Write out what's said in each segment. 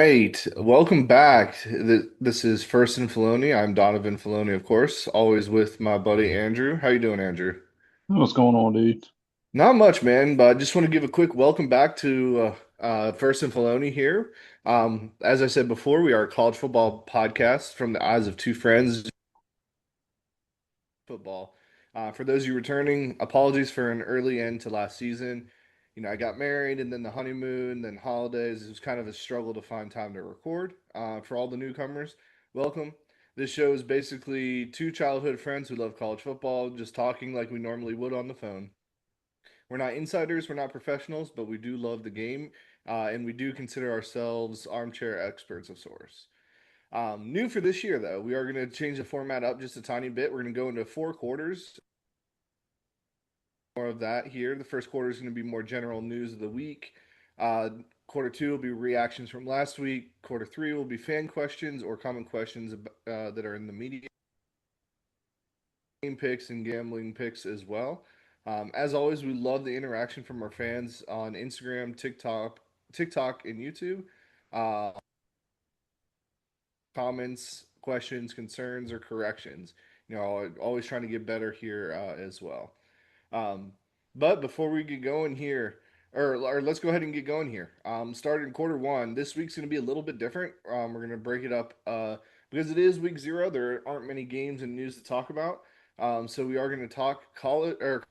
right. Welcome back. This is First and Faloney. I'm Donovan Faloney, of course, always with my buddy Andrew. How you doing, Andrew? What's going on, dude? Not much, man, but I just want to give a quick welcome back to First and Faloney here. As I said before, we are a college football podcast from the eyes of two friends, football. For those of you returning, apologies for an early end to last season. I got married and then the honeymoon, then holidays. It was kind of a struggle to find time to record. For all the newcomers, welcome. This show is basically two childhood friends who love college football, just talking like we normally would on the phone. We're not insiders, we're not professionals, but we do love the game, and we do consider ourselves armchair experts of sorts. New for this year, though, we are going to change the format up just a tiny bit. We're going to go into four quarters. More of that here. The first quarter is going to be more general news of the week. Uh, Quarter two will be reactions from last week. Quarter three will be fan questions or common questions that are in the media. Game picks and gambling picks as well. As always, we love the interaction from our fans on Instagram, TikTok, and YouTube. Uh, Comments, questions, concerns, or corrections. Always trying to get better here as well. Um, but before we get going here, or let's go ahead and get going here. Starting quarter one, this week's going to be a little bit different. We're going to break it up because it is week zero. There aren't many games and news to talk about. So we are going to talk call it or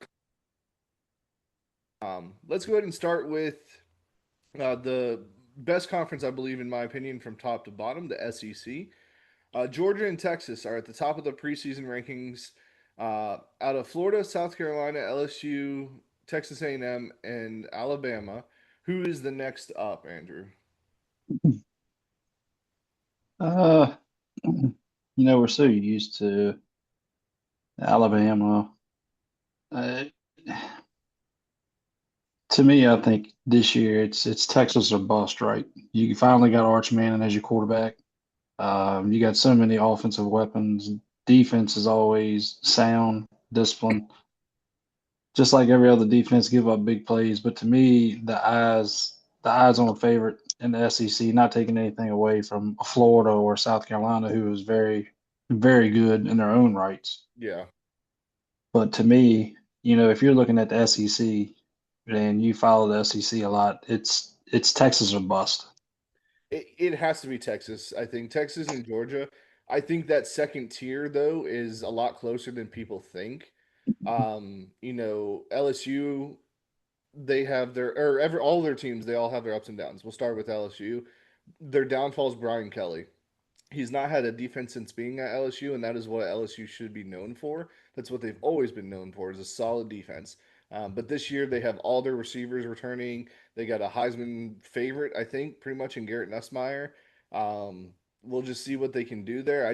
let's go ahead and start with the best conference, I believe, in my opinion, from top to bottom, the SEC. Georgia and Texas are at the top of the preseason rankings. Out of Florida, South Carolina, LSU, Texas A&M, and Alabama, who is the next up, Andrew? Uh, we're so used to Alabama. Uh, to me, I think this year it's Texas or bust, right? You finally got Arch Manning as your quarterback. You got so many offensive weapons. Defense is always sound, discipline. Just like every other defense, give up big plays. But to me, the eyes on a favorite in the SEC, not taking anything away from Florida or South Carolina, who is very, very good in their own rights. Yeah, But to me, if you're looking at the SEC and you follow the SEC a lot, it's Texas or bust. it has to be Texas. I think Texas and Georgia. I think that second tier though is a lot closer than people think. LSU, they have their or every all their teams, they all have their ups and downs. We'll start with LSU. Their downfall is Brian Kelly. He's not had a defense since being at LSU, and that is what LSU should be known for. That's what they've always been known for, is a solid defense. But this year they have all their receivers returning. They got a Heisman favorite, I think, pretty much in Garrett Nussmeier. We'll just see what they can do there.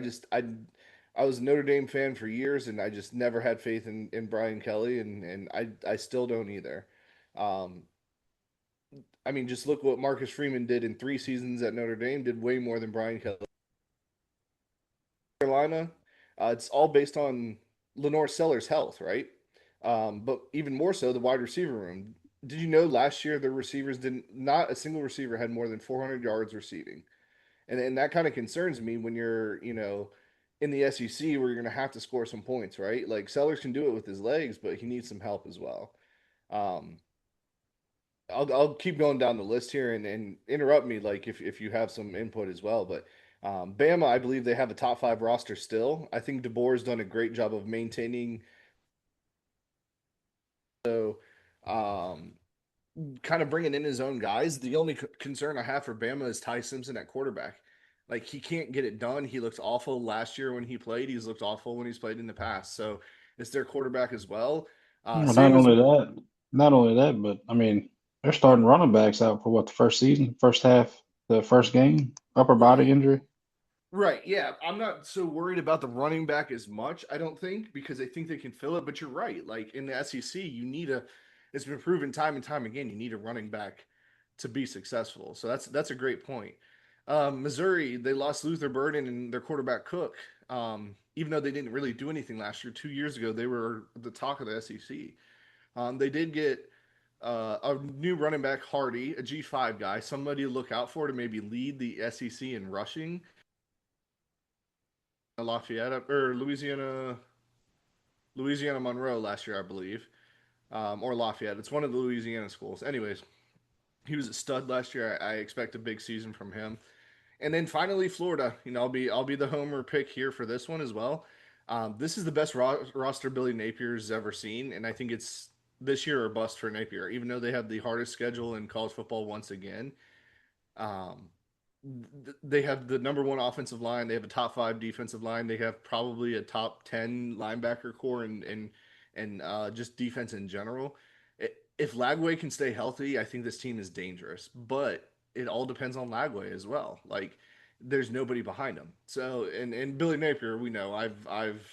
I was a Notre Dame fan for years, and I just never had faith in Brian Kelly, and I still don't either. Um, I mean, just look what Marcus Freeman did in 3 seasons at Notre Dame. Did way more than Brian Kelly. Carolina, it's all based on Lenore Seller's health, right? But even more so, the wide receiver room. Did you know last year their receivers didn't? Not a single receiver had more than 400 yards receiving, and that kind of concerns me when you're in the SEC where you're going to have to score some points, right? Like Sellers can do it with his legs, but he needs some help as well. Um, I'll keep going down the list here and interrupt me like if you have some input as well. But Bama, I believe they have a top five roster still. I think DeBoer's done a great job of maintaining. So, um, kind of bringing in his own guys. The only concern I have for Bama is Ty Simpson at quarterback. Like he can't get it done. He looked awful last year when he played. He's looked awful when he's played in the past. So it's their quarterback as well. Well, Same as not only that, but I mean, they're starting running backs out for what, the first season, first half, the first game, upper body injury. Right. Yeah. I'm not so worried about the running back as much, I don't think, because I think they can fill it. But you're right. Like in the SEC, it's been proven time and time again, you need a running back to be successful. So that's a great point. Missouri, they lost Luther Burden and their quarterback Cook. Even though they didn't really do anything last year, 2 years ago, they were the talk of the SEC. They did get a new running back, Hardy, a G5 guy, somebody to look out for to maybe lead the SEC in rushing. Lafayette or Louisiana Monroe last year, I believe, or Lafayette. It's one of the Louisiana schools. Anyways, he was a stud last year. I expect a big season from him. And then finally, Florida. I'll be the homer pick here for this one as well. This is the best roster Billy Napier's ever seen, and I think it's this year or bust for Napier. Even though they have the hardest schedule in college football once again, um, they have the number one offensive line. They have a top five defensive line. They have probably a top 10 linebacker core and just defense in general. If Lagway can stay healthy, I think this team is dangerous. But it all depends on Lagway as well. Like there's nobody behind him. So and Billy Napier, we know I've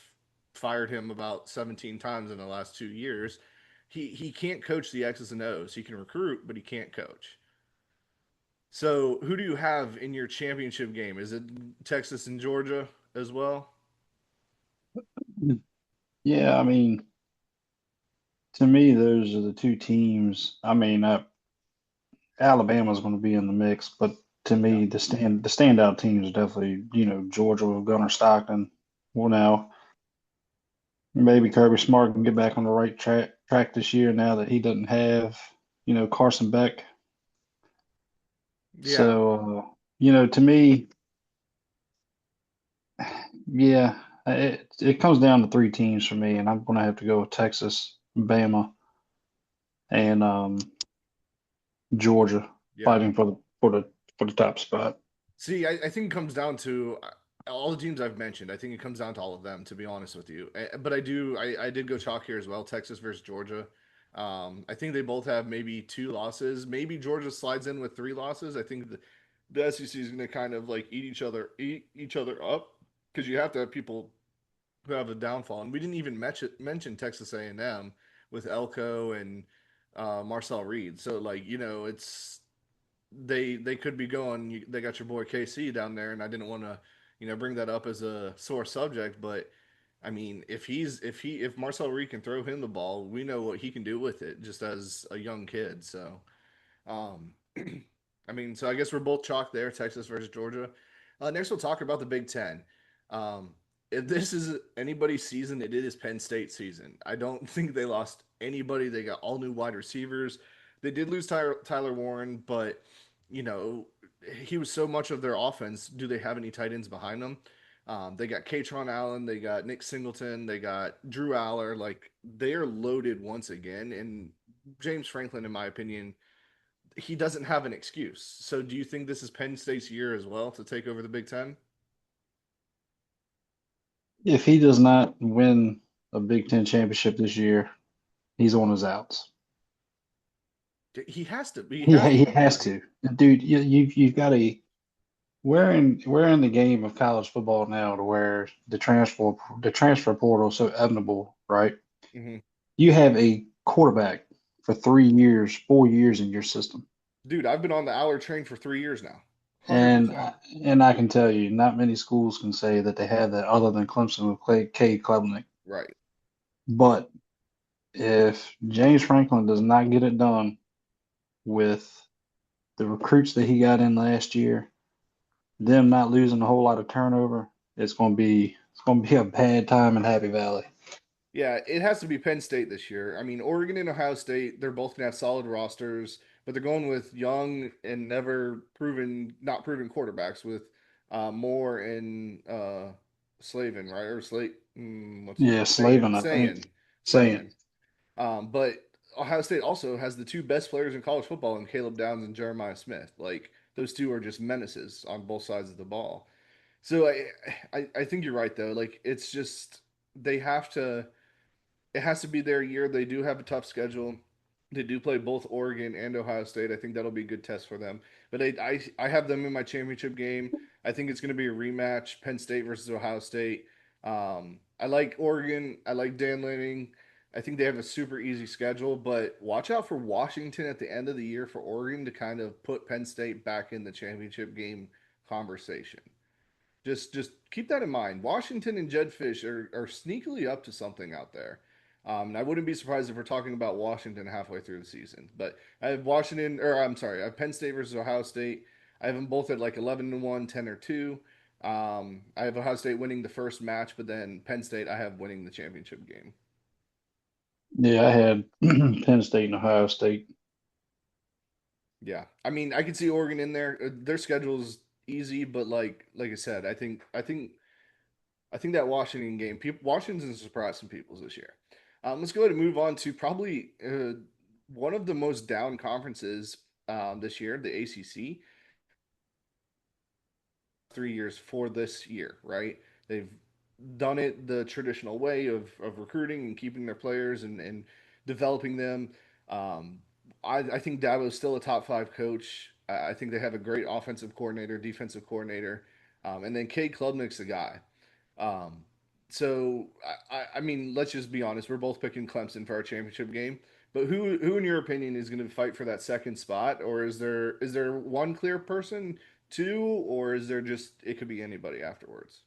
fired him about 17 times in the last 2 years. He can't coach the X's and O's. He can recruit, but he can't coach. So, who do you have in your championship game? Is it Texas and Georgia as well? Yeah, I mean, to me, those are the two teams. I mean, Alabama's going to be in the mix, but to Yeah. me, the standout teams are definitely, Georgia with Gunnar Stockton. Well, now maybe Kirby Smart can get back on the right track this year now that he doesn't have, Carson Beck. Yeah. So, to me, yeah, it comes down to three teams for me, and I'm going to have to go with Texas, Bama, and Georgia Yeah. fighting for the top spot. See, I think it comes down to all the teams I've mentioned. I think it comes down to all of them, to be honest with you. But I did go chalk here as well. Texas versus Georgia. I think they both have maybe two losses. Maybe Georgia slides in with three losses. I think the SEC is going to kind of like eat each other up because you have to have people who have a downfall. And we didn't even mention Texas A&M with Elko and Marcel Reed. So like it's they could be going. They got your boy KC down there, and I didn't want to bring that up as a sore subject, but I mean if Marcel Reed can throw him the ball, we know what he can do with it just as a young kid. So um, I mean, so I guess we're both chalk there, Texas versus Georgia. Next, we'll talk about the Big Ten. Um, if this is anybody's season, it is Penn State season. I don't think they lost anybody. They got all new wide receivers. They did lose Tyler Warren, but you know he was so much of their offense. Do they have any tight ends behind them? They got Katron Allen, they got Nick Singleton, they got Drew Aller. Like they are loaded once again. And James Franklin, in my opinion, he doesn't have an excuse. So do you think this is Penn State's year as well to take over the Big Ten? If he does not win a Big Ten championship this year, he's on his outs. He has to. He He has he to. has to, dude. You've got a we're in the game of college football now to where the transfer portal is so evident, right? Hmm. You have a quarterback for 3 years, 4 years in your system, Dude, I've been on the Aller train for 3 years now. and 100%. and I can tell you, not many schools can say that they have that other than Clemson with Cade Klubnik. Right. But if James Franklin does not get it done with the recruits that he got in last year, them not losing a whole lot of turnover, it's going to be a bad time in Happy Valley. Yeah, it has to be Penn State this year. I mean, Oregon and Ohio State, they're both going to have solid rosters, but they're going with young and not proven quarterbacks with Moore and Slavin, right? Or Slate, what's his Yeah, name? Sayin. Slavin, I think, Sayin. saying, Sayin. But Ohio State also has the two best players in college football in Caleb Downs and Jeremiah Smith. Like those two are just menaces on both sides of the ball. So I think you're right though. Like it's just they have to. It has to be their year. They do have a tough schedule. They do play both Oregon and Ohio State. I think that'll be a good test for them. But I have them in my championship game. I think it's going to be a rematch: Penn State versus Ohio State. I like Oregon. I like Dan Lanning. I think they have a super easy schedule, but watch out for Washington at the end of the year for Oregon to kind of put Penn State back in the championship game conversation. Just keep that in mind. Washington and Jed Fish are sneakily up to something out there. And I wouldn't be surprised if we're talking about Washington halfway through the season. But I have Washington, or I'm sorry, I have Penn State versus Ohio State. I have them both at like 11-1, 10-2. I have Ohio State winning the first match, but then Penn State I have winning the championship game. Yeah, I had Penn State and Ohio State. Yeah, I mean, I could see Oregon in there. Their schedule is easy, but like I said, I think that Washington game, people, Washington's surprised some people this year. Let's go ahead and move on to probably one of the most down conferences this year, the ACC. 3 years for this year, right? They've done it the traditional way of recruiting and keeping their players and developing them. Um, I think Dabo's still a top five coach. I think they have a great offensive coordinator, defensive coordinator, and then Cade Klubnik's the guy. Um, so I mean, let's just be honest. We're both picking Clemson for our championship game. But who in your opinion is going to fight for that second spot, or is there one clear person, two, or is there just it could be anybody afterwards?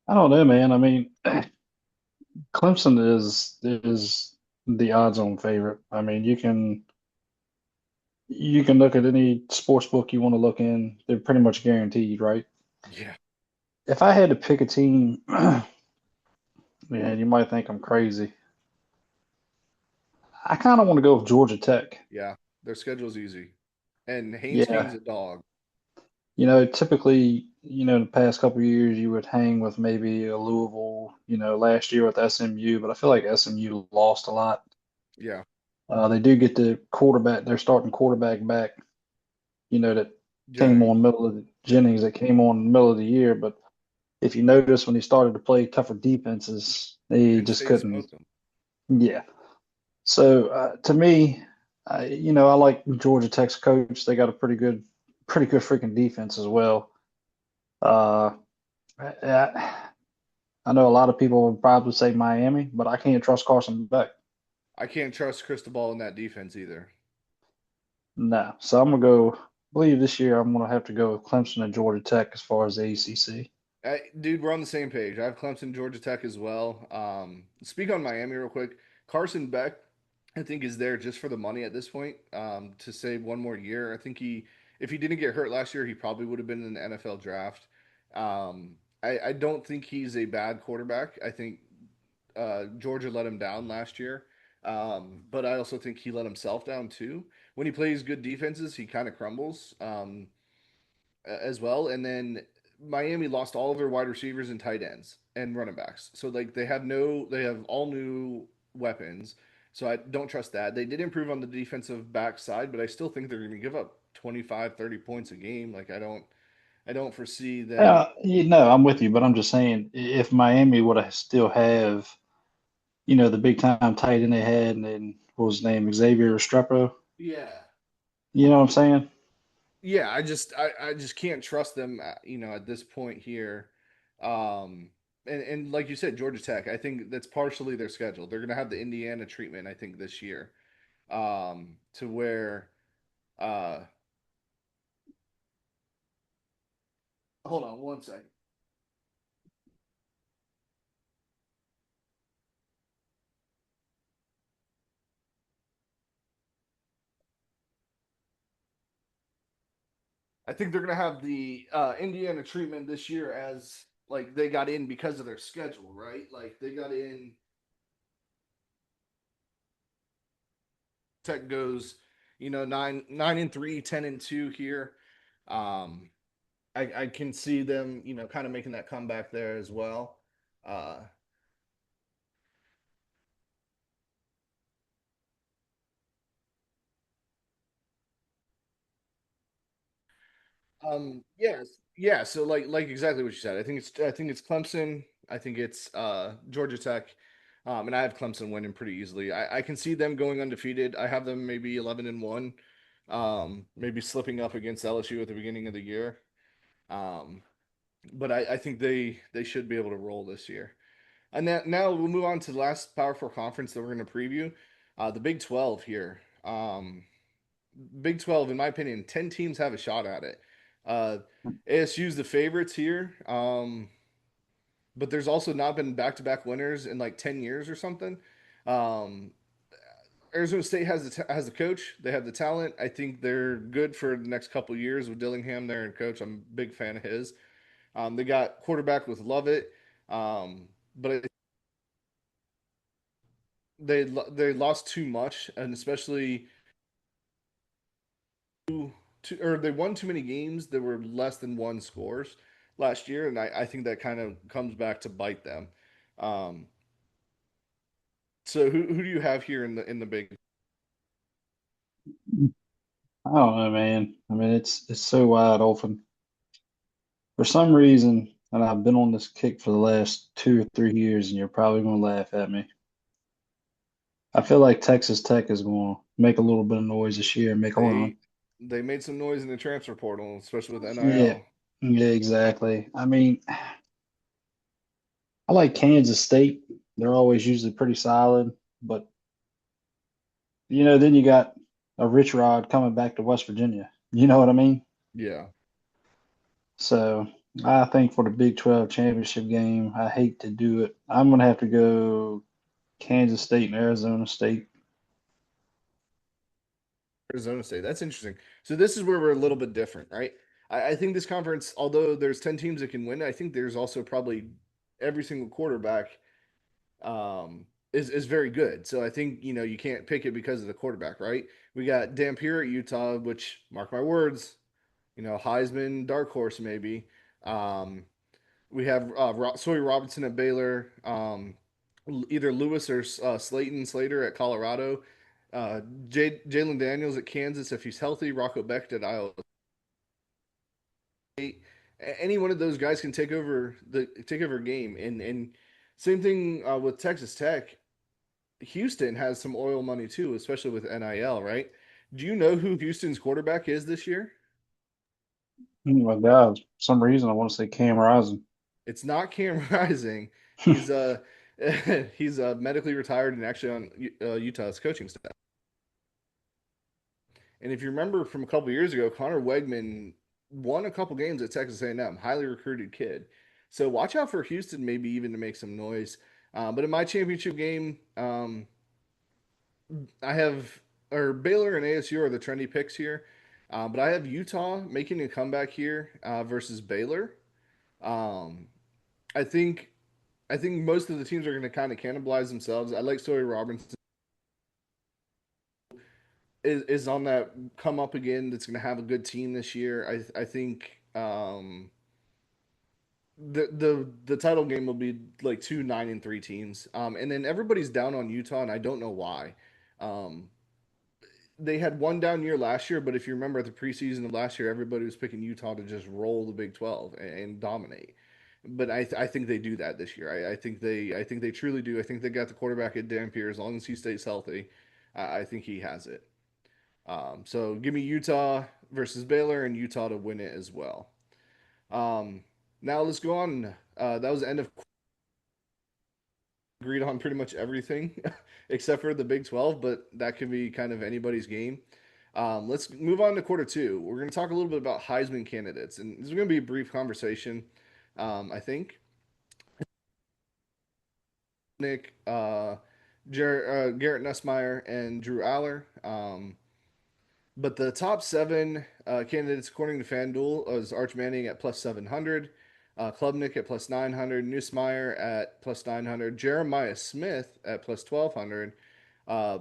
I don't know, man. I mean, Clemson is the odds-on favorite. I mean, you can look at any sports book you want to look in. They're pretty much guaranteed, right? Yeah, If I had to pick a team, man, you might think I'm crazy. I kind of want to go with Georgia Tech. yeah. Their schedule's easy, and Haynes King's Yeah, a dog. typically, the past couple of years you would hang with maybe a Louisville, last year with SMU, but I feel like SMU lost a lot. Yeah, They do get the quarterback, their starting quarterback back, that came Jennings. on middle of the Jennings that came on in the middle of the year. But if you notice when he started to play tougher defenses, he Penn just State couldn't. smoked them. Yeah. So to me, I like Georgia Tech's coach. They got a pretty good freaking defense as well. Uh, I, I know a lot of people would probably say Miami, but I can't trust Carson Beck. I can't trust Cristobal in that defense either. No. So I'm gonna go. I believe this year I'm gonna have to go with Clemson and Georgia Tech as far as the ACC. Dude, we're on the same page. I have Clemson, Georgia Tech as well. Speak on Miami real quick. Carson Beck, I think, is there just for the money at this point. To save one more year. I think if he didn't get hurt last year, he probably would have been in the NFL draft. I don't think he's a bad quarterback. I think Georgia let him down last year. But I also think he let himself down too. When he plays good defenses, he kind of crumbles. As well. And then Miami lost all of their wide receivers and tight ends and running backs. So like they have all new weapons. So I don't trust that. They did improve on the defensive back side, but I still think they're going to give up 25, 30 points a game. Like I don't foresee them. I'm with you, but I'm just saying if Miami would have still have, the big time tight end they had, and then what was his name, Xavier Restrepo. Yeah. You know what I'm saying? Yeah, I just can't trust them at this point here. And like you said, Georgia Tech, I think that's partially their schedule. They're going to have the Indiana treatment I think this year. To where uh hold on one second. I think they're gonna have the Indiana treatment this year as like they got in because of their schedule, right? Like they got in. Tech goes, 9-3, 10-2 here. Um, I can see them, kind of making that comeback there as well. Uh, yes, yeah. So like exactly what you said. I think it's Clemson. I think it's Georgia Tech, and I have Clemson winning pretty easily. I can see them going undefeated. I have them maybe 11-1, maybe slipping up against LSU at the beginning of the year. Um, but I think they should be able to roll this year. And now we'll move on to the last Power Four conference that we're going to preview, the Big 12 here. Big 12, in my opinion, 10 teams have a shot at it. Uh, ASU's the favorites here. but there's also not been back-to-back winners in like 10 years or something. Um, Arizona State has the coach. They have the talent. I think they're good for the next couple years with Dillingham there and coach. I'm a big fan of his. They got quarterback with Lovett, but they lost too much, and especially or they won too many games that were less than one scores last year, and I think that kind of comes back to bite them. Um, so who do you have here in the big? I don't know, man. I mean, it's so wide open. For some reason, and I've been on this kick for the last 2 or 3 years, and you're probably going to laugh at me. I feel like Texas Tech is going to make a little bit of noise this year and make a run. They they made some noise in the transfer portal, especially with Yeah, NIL. yeah, exactly. I mean, I like Kansas State. They're always usually pretty solid, but then you got a Rich Rod coming back to West Virginia. You know what I mean? Yeah, So I think for the Big 12 championship game, I hate to do it. I'm gonna have to go Kansas State and Arizona State. Arizona State. That's interesting. So this is where we're a little bit different, right? I think this conference, although there's 10 teams that can win, I think there's also probably every single quarterback is very good. So I think you can't pick it because of the quarterback, right? We got Dampier at Utah, which mark my words, Heisman dark horse maybe. Um, we have Sawyer Robinson at Baylor, either Lewis or Slayton Slater at Colorado, Jalen Daniels at Kansas if he's healthy, Rocco Becht at Iowa State. Any one of those guys can take over a game, and same thing with Texas Tech. Houston has some oil money too, especially with NIL, right? Do you know who Houston's quarterback is this year? Oh my God, for some reason I want to say Cam Rising. It's not Cam Rising. He's he's medically retired and actually on Utah's coaching staff. And if you remember from a couple years ago, Connor Wegman won a couple games at Texas A&M, highly recruited kid. So watch out for Houston, maybe even to make some noise. But in my championship game, I have or Baylor and ASU are the trendy picks here. But I have Utah making a comeback here versus Baylor. Um, I think I think most of the teams are going to kind of cannibalize themselves. I like Sawyer Robinson is on that come up again. That's going to have a good team this year. I think the title game will be like 2 9-3 teams. And then everybody's down on Utah, and I don't know why. Um, they had one down year last year, but if you remember at the preseason of last year, everybody was picking Utah to just roll the Big 12 and dominate. But I think they do that this year. I think they truly do. I think they got the quarterback at Dampier as long as he stays healthy. I think he has it. So give me Utah versus Baylor and Utah to win it as well. Um, Now let's go on. That was the end of agreed on pretty much everything except for the Big 12, but that could be kind of anybody's game. Let's move on to quarter two. We're going to talk a little bit about Heisman candidates, and this is going to be a brief conversation. I think Nick, Garrett Nussmeyer, and Drew Aller. But the top seven candidates, according to FanDuel, is Arch Manning at plus 700, Klubnik at plus 900, Nussmeyer at plus 900, Jeremiah Smith at plus 1200, uh,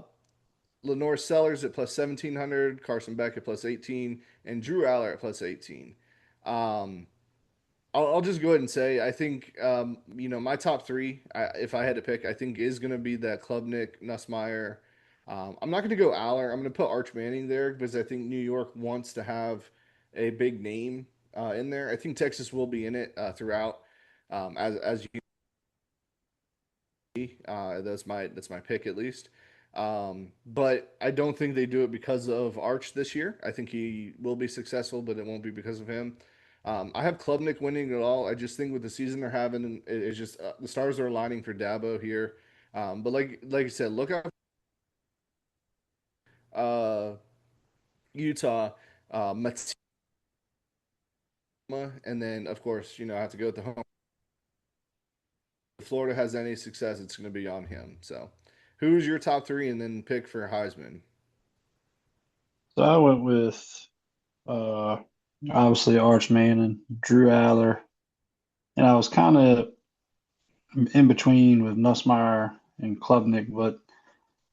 Lenore Sellers at plus 1700, Carson Beck at plus 18, and Drew Aller at plus 18. Um, I'll just go ahead and say I think my top three, if I had to pick, I think is going to be that Klubnik, Nussmeyer. I'm not going to go Aller. I'm going to put Arch Manning there because I think New York wants to have a big name in there. I think Texas will be in it throughout. As you that's my pick at least. But I don't think they do it because of Arch this year. I think he will be successful, but it won't be because of him. I have Klubnik winning it all. I just think with the season they're having, it's just the stars are aligning for Dabo here. But like I said, look out uh, Utah, Matema, and then of course I have to go with the home. If Florida has any success, it's going to be on him. So, who's your top three, and then pick for Heisman? So I went with uh, obviously Arch Manning, Drew Aller, and I was kind of in between with Nussmeier and Klubnik, but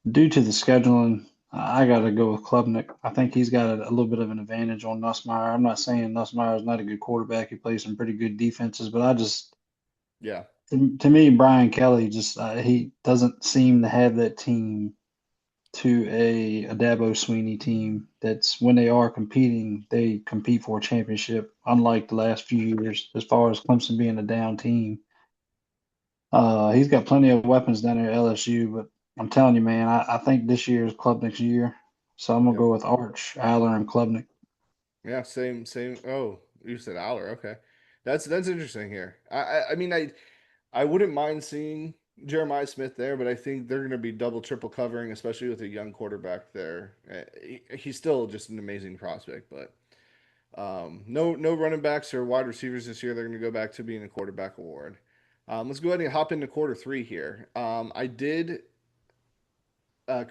due to the scheduling, I got to go with Klubnik. I think he's got a little bit of an advantage on Nussmeier. I'm not saying Nussmeier is not a good quarterback. He plays some pretty good defenses, but I just, Yeah, to me, Brian Kelly just he doesn't seem to have that team to a Dabo Sweeney team that's when they are competing, they compete for a championship, unlike the last few years, as far as Clemson being a down team. He's got plenty of weapons down there at LSU, but I'm telling you, man, I think this year is Klubnik's year. So I'm gonna yep, go with Arch, Aller, and Klubnik. yeah, same. Oh, you said Aller. Okay, that's interesting here. I mean, I wouldn't mind seeing Jeremiah Smith there, but I think they're going to be double, triple covering, especially with a young quarterback there. He's still just an amazing prospect, but no running backs or wide receivers this year. They're going to go back to being a quarterback award. Let's go ahead and hop into quarter three here. I did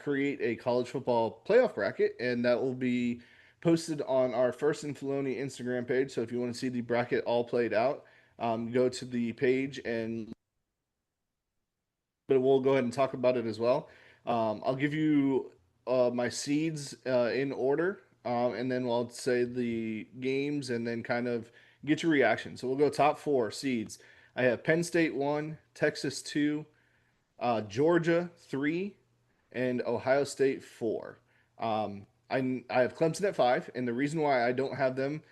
create a college football playoff bracket, and that will be posted on our First and Faloney Instagram page. So if you want to see the bracket all played out, go to the page and but we'll go ahead and talk about it as well. I'll give you my seeds in order, and then I'll say the games and then kind of get your reaction. So we'll go top four seeds. I have Penn State 1, Texas 2, Georgia 3, and Ohio State 4. I have Clemson at 5, and the reason why I don't have them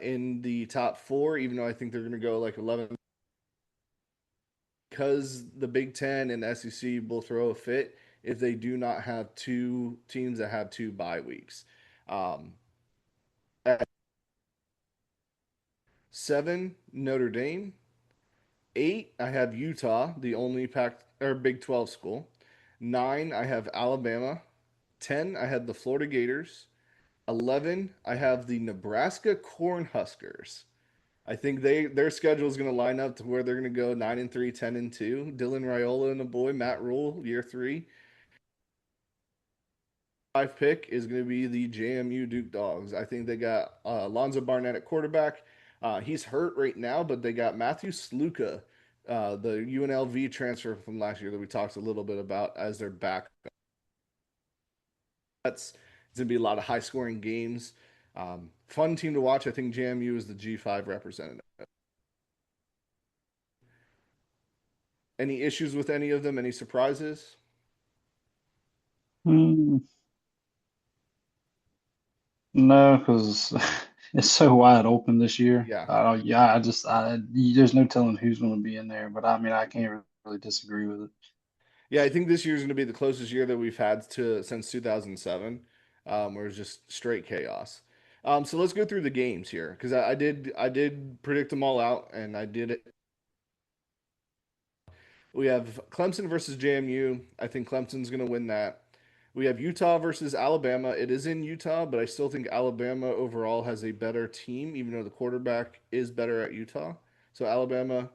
in the top four, even though I think they're going to go like 11, because the Big Ten and the SEC will throw a fit if they do not have two teams that have two bye weeks. Um, at 7, Notre Dame. 8, I have Utah, the only Pac or Big 12 school. 9, I have Alabama. 10, I have the Florida Gators. 11, I have the Nebraska Cornhuskers. I think their schedule is going to line up to where they're going to go 9-3, 10-2. Dylan Raiola and the boy Matt Rule, year three. Five pick is going to be the JMU Duke Dogs. I think they got Alonzo Barnett at quarterback. He's hurt right now, but they got Matthew Sluka, the UNLV transfer from last year that we talked a little bit about as their back. That's it's going to be a lot of high scoring games. Fun team to watch. I think JMU is the G5 representative. Any issues with any of them? Any surprises? Hmm, no, because it's so wide open this year. Yeah. Yeah, there's no telling who's going to be in there. But I mean, I can't really disagree with it. Yeah, I think this year is going to be the closest year that we've had to since 2007, where it's just straight chaos. So let's go through the games here because I did predict them all out and I did it. We have Clemson versus JMU. I think Clemson's going to win that. We have Utah versus Alabama. It is in Utah, but I still think Alabama overall has a better team, even though the quarterback is better at Utah. So Alabama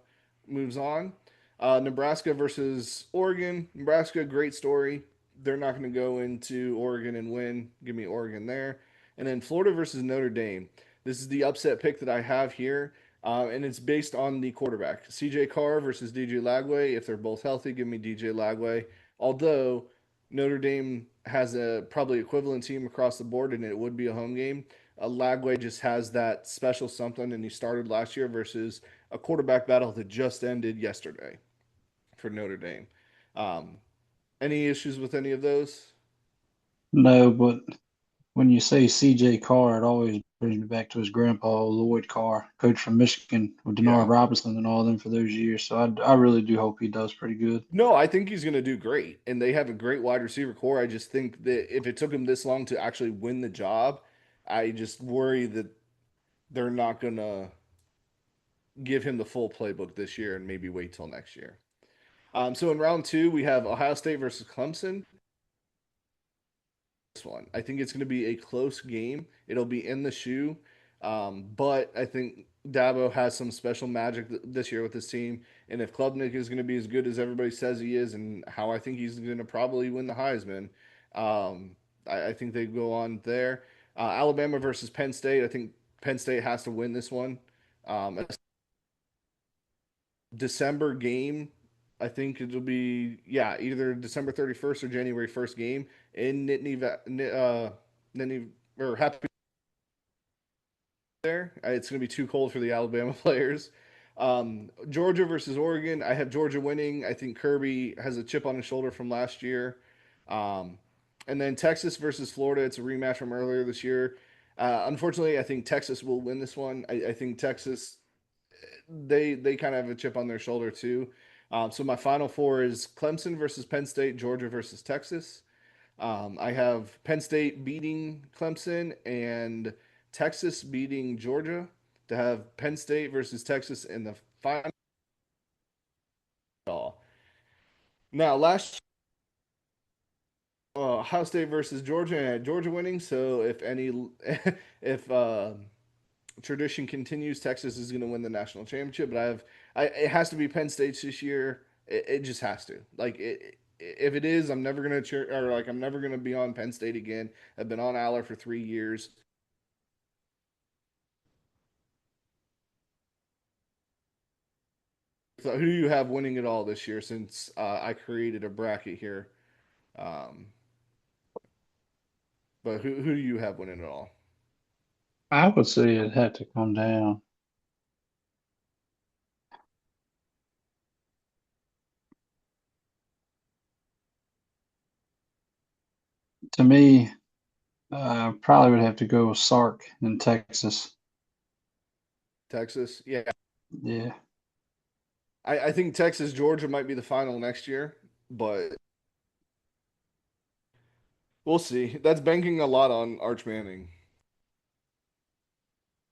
moves on. Nebraska versus Oregon. Nebraska, great story. They're not going to go into Oregon and win. Give me Oregon there. And then Florida versus Notre Dame. This is the upset pick that I have here. And it's based on the quarterback. CJ Carr versus DJ Lagway. If they're both healthy, give me DJ Lagway. Although Notre Dame has a probably equivalent team across the board, and it would be a home game. Lagway just has that special something, and he started last year versus a quarterback battle that just ended yesterday for Notre Dame. Um, any issues with any of those? No, but when you say CJ Carr, it always brings me back to his grandpa, Lloyd Carr, coach from Michigan with Denard Yeah. Robinson and all them for those years. So I really do hope he does pretty good. No, I think he's going to do great, and they have a great wide receiver core. I just think that if it took him this long to actually win the job, I just worry that they're not going to give him the full playbook this year and maybe wait till next year. So in round two, we have Ohio State versus Clemson. This one, I think it's going to be a close game. It'll be in the shoe. But I think Dabo has some special magic this year with his team. And if Klubnik is going to be as good as everybody says he is, and how I think he's going to probably win the Heisman, um, I think they go on there. Alabama versus Penn State. I think Penn State has to win this one. A December game. I think it'll be either December 31st or January 1st game in Nittany or Happy there. It's going to be too cold for the Alabama players. Georgia versus Oregon. I have Georgia winning. I think Kirby has a chip on his shoulder from last year. Um, and then Texas versus Florida. It's a rematch from earlier this year. Unfortunately, I think Texas will win this one. I think Texas they kind of have a chip on their shoulder too. So my final four is Clemson versus Penn State, Georgia versus Texas. I have Penn State beating Clemson and Texas beating Georgia to have Penn State versus Texas in the final. Now, last Ohio State versus Georgia, and I had Georgia winning. So if any, if tradition continues, Texas is going to win the national championship. But it has to be Penn State this year. It just has to. Like if it is, I'm never gonna cheer or like I'm never gonna be on Penn State again. I've been on Aller for 3 years. So who do you have winning it all this year? Since I created a bracket here, um, but who do you have winning it all? I would say it had to come down. To me, probably would have to go with Sark in Texas. Texas, yeah. Yeah. I think Texas Georgia might be the final next year, but we'll see. That's banking a lot on Arch Manning.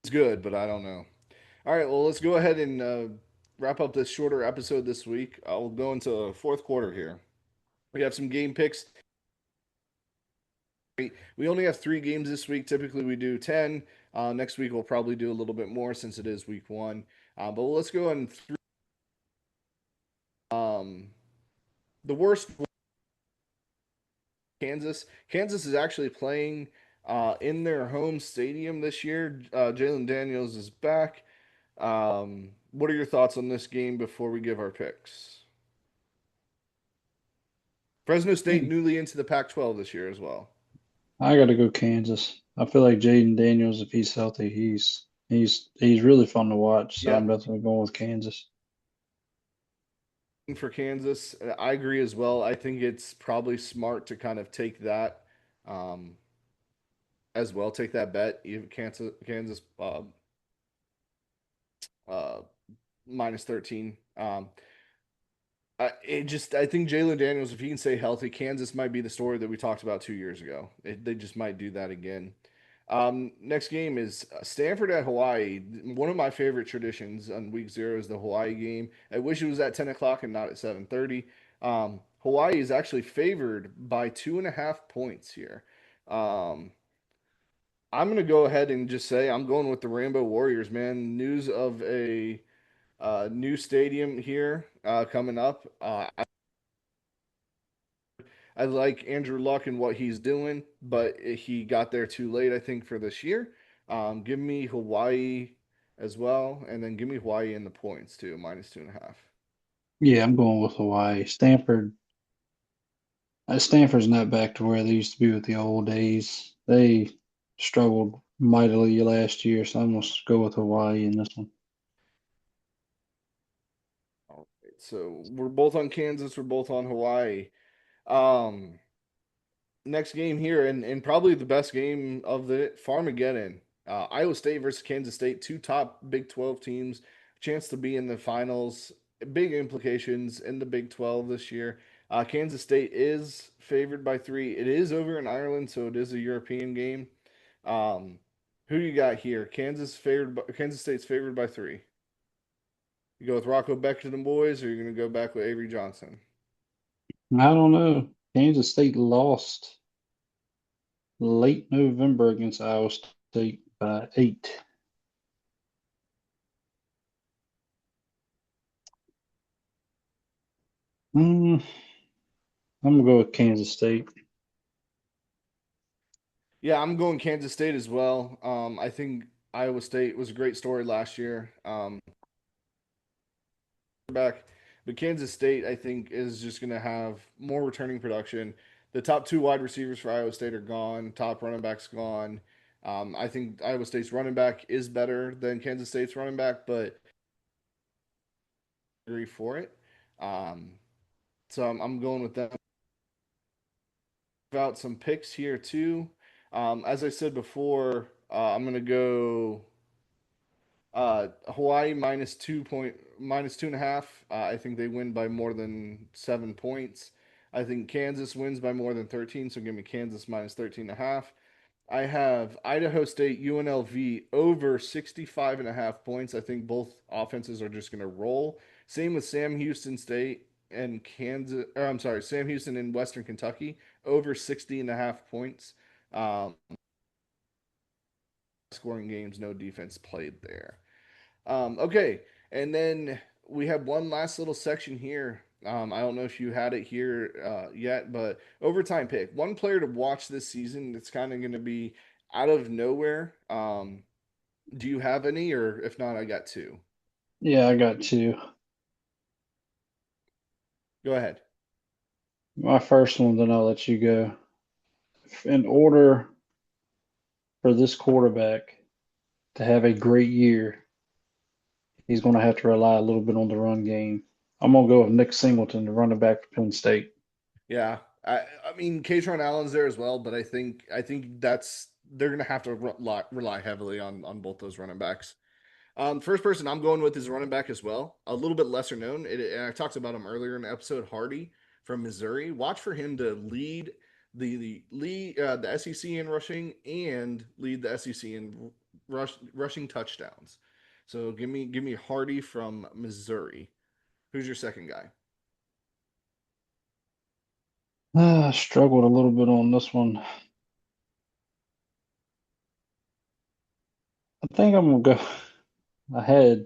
It's good, but I don't know. All right, well, let's go ahead and wrap up this shorter episode this week. We'll go into fourth quarter here. We have some game picks. We only have 3 games this week. Typically, we do 10. Next week, we'll probably do a little bit more since it is week one. But let's go on through um, the worst. Kansas. Kansas is actually playing in their home stadium this year. Jalen Daniels is back. What are your thoughts on this game before we give our picks? Fresno State newly into the Pac-12 this year as well. I got to go Kansas. I feel like Jaden Daniels, if he's healthy, he's really fun to watch. So I'm Yep. definitely going with Kansas. For Kansas, I agree as well. I think it's probably smart to kind of take that um, as well. Take that bet. Even Kansas uh, minus 13. I think Jalen Daniels, if he can stay healthy, Kansas might be the story that we talked about 2 years ago. They just might do that again. Next game is Stanford at Hawaii. One of my favorite traditions on week 0 is the Hawaii game. I wish it was at 10 o'clock and not at 7:30. Hawaii is actually favored by 2.5 points here. Um, I'm gonna go ahead and just say I'm going with the Rainbow Warriors, man. News of a new stadium here coming up. I like Andrew Luck and what he's doing, but he got there too late, I think, for this year. Give me Hawaii as well, and then give me Hawaii in the points too, minus 2.5. Yeah, I'm going with Hawaii. Stanford's not back to where they used to be with the old days. They struggled mightily last year, so I'm going to go with Hawaii in this one. All right, so we're both on Kansas, we're both on Hawaii. Um, Next game here, and probably the best game of the Farmageddon. Iowa State versus Kansas State, two top Big 12 teams, chance to be in the finals. Big implications in the Big 12 this year. Kansas State is favored by 3. It is over in Ireland, so it is a European game. Um, who you got here? Kansas State's favored by 3. You go with Rocco Beckton and boys, or you're going to go back with Avery Johnson? I don't know. Kansas State lost late November against Iowa State by 8. Mm, I'm gonna go with Kansas State. Yeah, I'm going Kansas State as well. I think Iowa State was a great story last year. Back, but Kansas State, I think, is just going to have more returning production. The top two wide receivers for Iowa State are gone. Top running back's gone. I think Iowa State's running back is better than Kansas State's running back, but I agree for it. Um, so I'm going with them. About some picks here too. As I said before, I'm going to go Hawaii minus 2.5. I think they win by more than 7 points. I think Kansas wins by more than 13, so give me Kansas minus 13 and a half. I have Idaho State UNLV over 65 and a half points. I think both offenses are just going to roll. Same with Sam Houston State and Kansas, or I'm sorry, Sam Houston in Western Kentucky over 60 and a half points. Um, Scoring games, no defense played there. Okay, and then we have one last little section here. I don't know if you had it here yet, but overtime pick. One player to watch this season that's kind of going to be out of nowhere. Do you have any, or if not, I got two. Yeah, I got two. Go ahead. My first one, then I'll let you go. In order for this quarterback to have a great year, he's going to have to rely a little bit on the run game. I'm going to go with Nick Singleton, the running back for Penn State. Yeah, I mean, Katron Allen's there as well, but I think that's they're going to have to rely heavily on both those running backs. First person I'm going with is running back as well. A little bit lesser known. And I talked about him earlier in the episode. Hardy from Missouri. Watch for him to lead the SEC in rushing and lead the SEC in rushing touchdowns. So give me Hardy from Missouri. Who's your second guy? I struggled a little bit on this one. I think I'm going to go. I had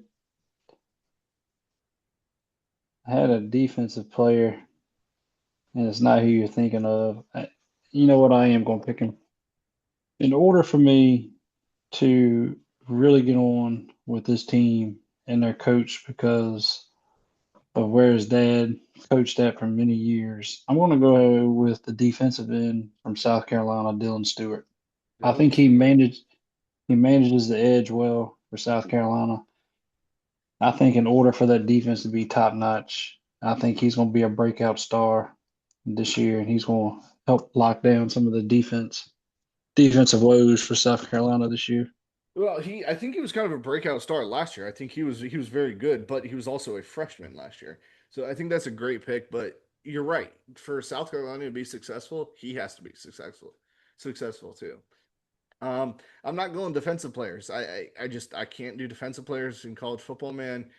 I had a defensive player, and it's not who you're thinking of. You know what? I am going to pick him. In order for me to really get on with this team and their coach because of where his dad coached at for many years, I'm going to go with the defensive end from South Carolina, Dylan Stewart. I Dylan think Stewart. he manages the edge well for South Carolina. I think in order for that defense to be top notch, I think he's going to be a breakout star this year, and he's going to help lock down some of the defensive woes for South Carolina this year. Well, I think he was kind of a breakout star last year. I think he was very good, but he was also a freshman last year. So I think that's a great pick, but you're right. For South Carolina to be successful, he has to be successful too. I'm not going defensive players. I can't do defensive players in college football, man.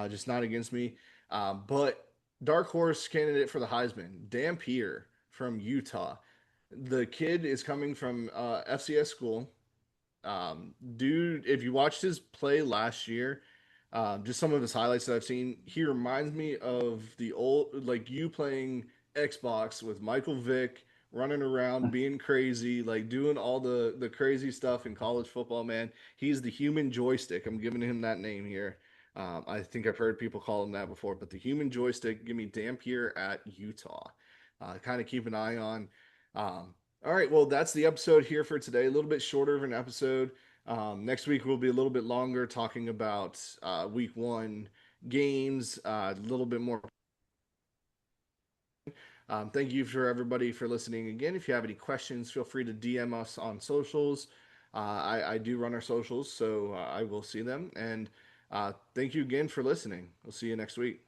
Just not against me. But dark horse candidate for the Heisman, Dampier from Utah. The kid is coming from FCS school. Dude, if you watched his play last year, just some of his highlights that I've seen, he reminds me of the old, like you playing Xbox with Michael Vick, running around, being crazy, like doing all the crazy stuff in college football. Man, he's the human joystick. I'm giving him that name here. I think I've heard people call him that before, but the human joystick. Give me Dampier at Utah. Kind of keep an eye on. All right, well, that's the episode here for today. A little bit shorter of an episode. Next week will be a little bit longer, talking about week one games, a little bit more. Thank you for everybody for listening again. If you have any questions, feel free to DM us on socials. I do run our socials, so I will see them. And thank you again for listening. We'll see you next week.